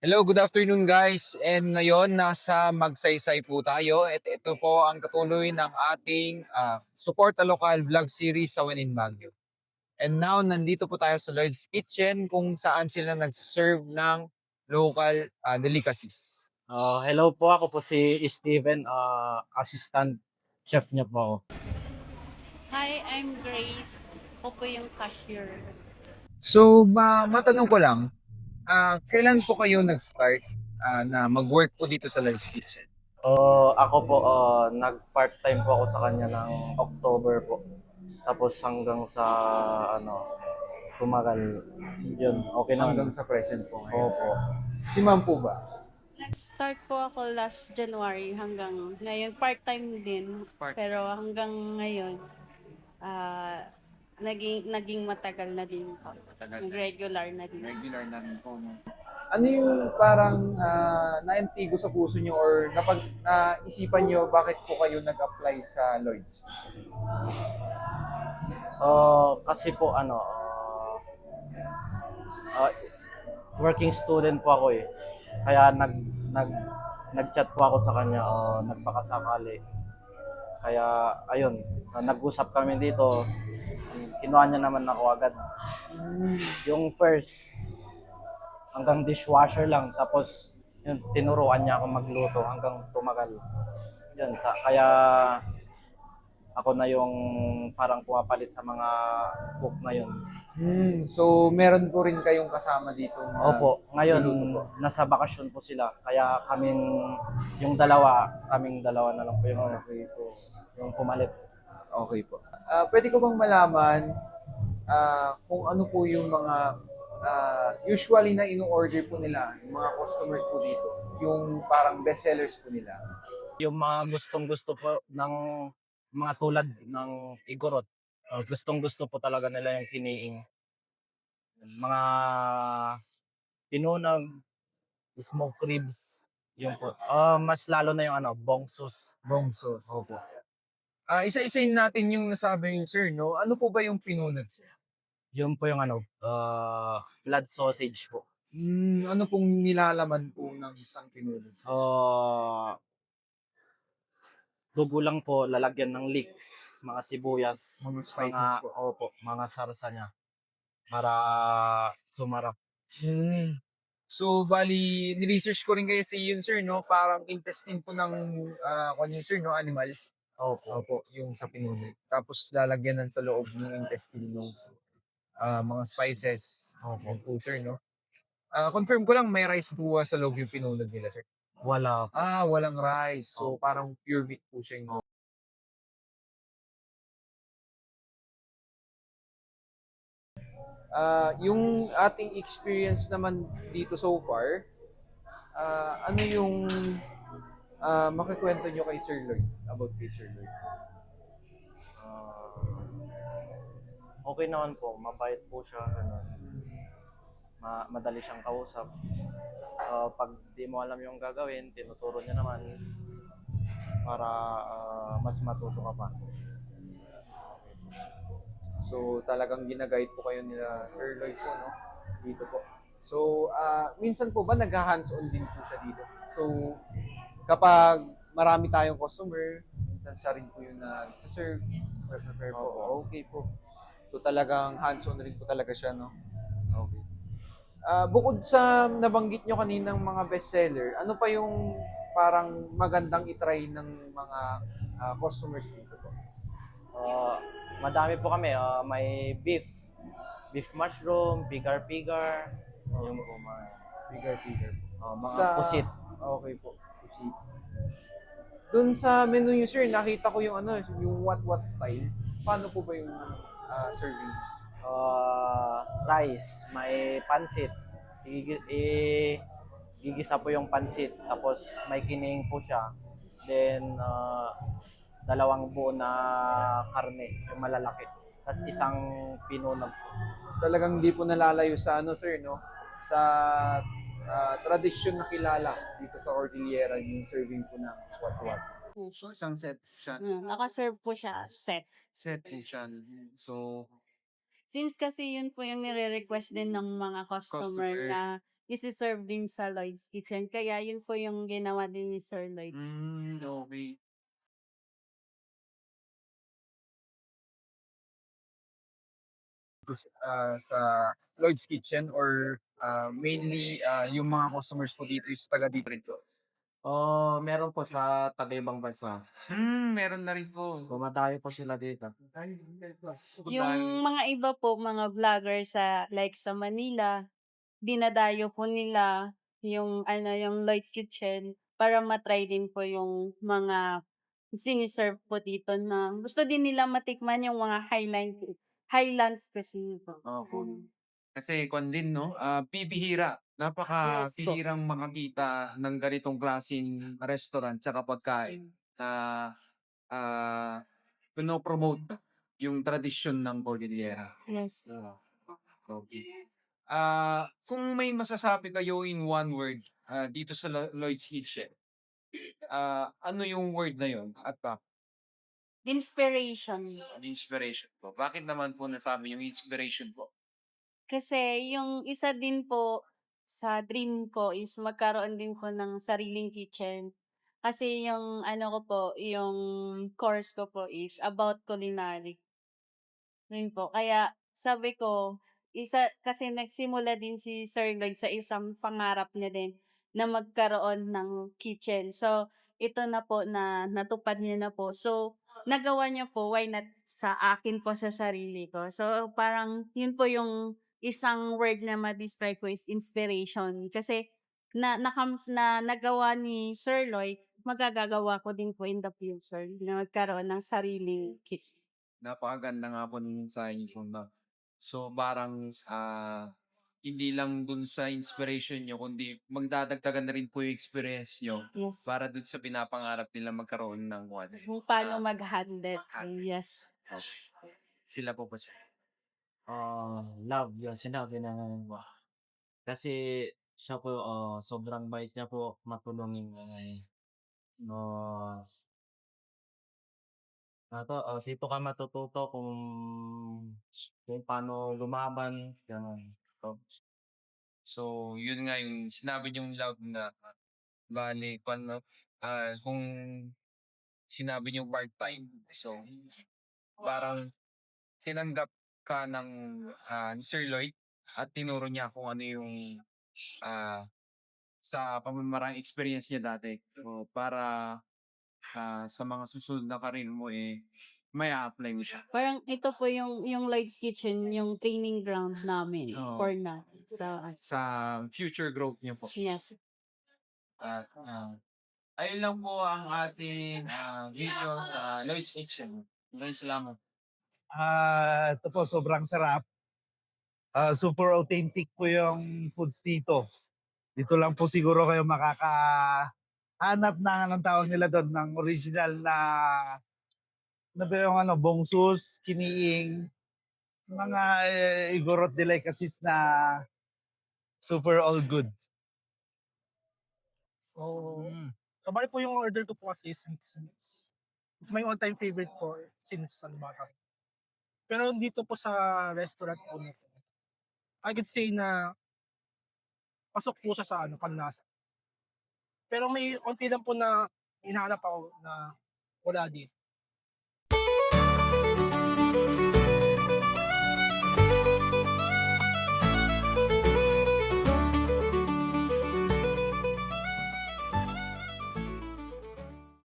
Hello, good afternoon guys. And ngayon nasa Magsaysay po tayo at ito po ang katuloy ng ating Support a Local vlog series sa When in Baguio. And now nandito po tayo sa Lloyd's Kitchen kung saan sila nagserve ng local delicacies. Hello po, ako po si Steven, assistant chef niya po ako. Hi, I'm Grace. Ako po yung cashier. So, matanong ko lang, kailan po kayo nag-start na mag-work po dito sa Lloyd's Kitchen? Ako po, nag-part-time po ako sa kanya ng October po. Tapos hanggang sa, tumagal. Yun, okay Hanggang naman. sa present po ngayon. Opo. Si ma'am po ba? Nag-start po ako last January hanggang ngayon. Part-time din. Pero hanggang ngayon, ah naging matagal na din po. Matagal na. Regular na din. Regular na rin po, no? Ano yung parang naintigo sa puso nyo or naisipan nyo bakit po kayo nag-apply sa Lloyds? Kasi po, uh, working student po ako eh. Kaya nag-chat po ako sa kanya, nagpakasakali. Kaya ayun, nag-usap kami dito. Kinuha niya naman ako agad. Yung first hanggang dishwasher lang, tapos yun, tinuruan niya ako magluto hanggang tumagal. Yun, kaya ako na yung parang pumapalit sa mga cook na yun. So, meron po rin kayong kasama dito na Opo, ngayon luluto po? nasa bakasyon po sila. Kaya kaming dalawa na lang po Okay po. yung pumalit. Okay po. Pwede ko bang malaman kung ano po yung mga usually na ino-order po nila, yung mga customers po dito, yung parang best sellers po nila? Yung mga gustong-gusto po ng mga tulad ng igorot, gustong-gusto po talaga nila yung kiniing. Mga tinunag, smoked ribs, yun po. Mas lalo na yung bongsos. Bongsos. Opo. Isa-isayin natin yung nasabi yung sir, no? Ano po ba yung pinunag sir? Yun po yung blood sausage po. Ano pong nilalaman po ng isang pinunag sir? Dugo lang po, lalagyan ng leeks, mga sibuyas, Mga spices po. opo, mga sarsa niya para sumarap. So, bali, ni-research ko rin kayo sa yun, sir, no? Parang intestine po ng, kanya, sir, no? Animal. Opo. Opo, yung sa pinunod. Tapos, lalagyan sa loob ng intestine ng mga spices. Opo. Yun po, sir, no? Confirm ko lang, may rice po sa loob yung pinunod nila, sir. Wala po. Walang rice. So, parang pure meat po siya yung yung ating experience naman dito so far, ano yung makikwento nyo kay Sir Lloyd, about kay Sir Lloyd? Ah, okay naman po, mabait po siya, ganun. Madali siyang kausap. Pag di mo alam yung gagawin, tinuturo niya naman para mas matuto ka pa. So talagang ginaguide po kayo nila Sir Lloyd po, no? Dito po. So, minsan po ba nag-hands-on din po siya dito? So, kapag marami tayong customer, minsan siya rin po yung nag-serve, prepare po. Okay po. So, talagang hands-on rin po talaga siya, no? Okay. Bukod sa nabanggit nyo kaninang mga bestseller, ano pa yung parang magandang itry ng mga customers dito po? Madami po kami, may beef mushroom, pigar-pigar, yung po mga Pigar-pigar po. mga pusit. Okay po. Pusit. Doon sa menu nyo, sir, nakita ko yung yung what style. Paano po ba yung serving? Rice, may pansit. Gigisa po yung pansit, tapos may kining po siya. Then, dalawang buo na karne, yung malalaki. Tapos isang pinunag po. Talagang di po nalalayo sa sir, no? Sa tradisyon na kilala dito sa Cordillera, yung serving po ng what. So, isang set siya. Naka-serve po siya set. Set po siya. So, Since kasi yun po yung nire-request din ng mga customer Customer. na isi-serve din sa Lloyd's Kitchen. Kaya yun po yung ginawa din ni Sir Lloyd. Okay. Sa Lloyd's Kitchen or mainly yung mga customers po dito is taga dito rin po? Oh, meron po sa taga-ibang bansa. Meron na rin po. Dumadayo po sila dito. Yung mga iba po, mga vlogger sa like sa Manila, dinadayo po nila yung yung Lloyd's Kitchen para matry din po yung mga siniserve po dito na gusto din nila matikman yung mga highland cuisine po. Opo. Kasi kwan din, no? Bibihira. Yes po. Napakabihirang makakita ng ganitong klaseng restaurant tsaka pagkain na pinopromote yung tradisyon ng Cordillera. Yes. Okay. Kung may masasabi kayo in one word dito sa Lloyd's Kitchen, ano yung word na yun at bakit? Inspiration. Inspiration po. Bakit naman po nasabi yung inspiration po? Kasi yung isa din po sa dream ko is magkaroon din po ng sariling kitchen. Kasi yung ko po, yung course ko po is about culinary. Yun po. Kaya sabi ko, kasi nagsimula din si Sir Lloyd sa isang pangarap niya din na magkaroon ng kitchen. So, ito na po na natupad niya na po. So, nagawa niya po, why not sa akin po sa sarili ko. So, parang yun po yung isang word na ma-describe ko is inspiration. Kasi nagawa ni Sir Lloyd, magagagawa ko din po in the future na magkaroon ng sariling kitchen. Napakaganda nga po ng mensahe niyo po, na. So, parang hindi lang dun sa inspiration nyo, kundi magdadagdagan na rin po yung experience nyo Yes. para dun sa pinapangarap nila magkaroon ng kwan. Kung paano mag-handle. Yes. Sila po sir. Love yun, sinabi na kasi siya po, sobrang bait niya po, matulungin. No, dito ka matututo kung paano lumaban, gano'n. So, yun nga yung sinabi niyong love na bali, kung sinabi niyong part-time. So, parang tinanggap ka ng ni Sir Lloyd at tinuro niya kung ano yung ah, sa pamamarang experience niya dati. So, para sa mga susunod na karir mo may apply mo siya. Parang ito po yung Lloyd's Kitchen, yung training ground namin Oo. for na. So, Sa future growth niyo po. yes. At ayun lang po ang ating video sa Lloyd's Kitchen. Maraming salamat. Ito po, sobrang sarap. Super authentic po yung foods dito. Dito lang po siguro kayo makakahanap ng anong tawag nila doon, ng original na ba yung bongsus, kiniing, mga igorot delicacies na super all good. So, bali po yung order ko po kasi is it's my all-time favorite po since bata. Pero dito po sa restaurant po nito, I could say na pasok po siya sa panlasa. Pero may onti lang po na hinahanap ako na wala dito.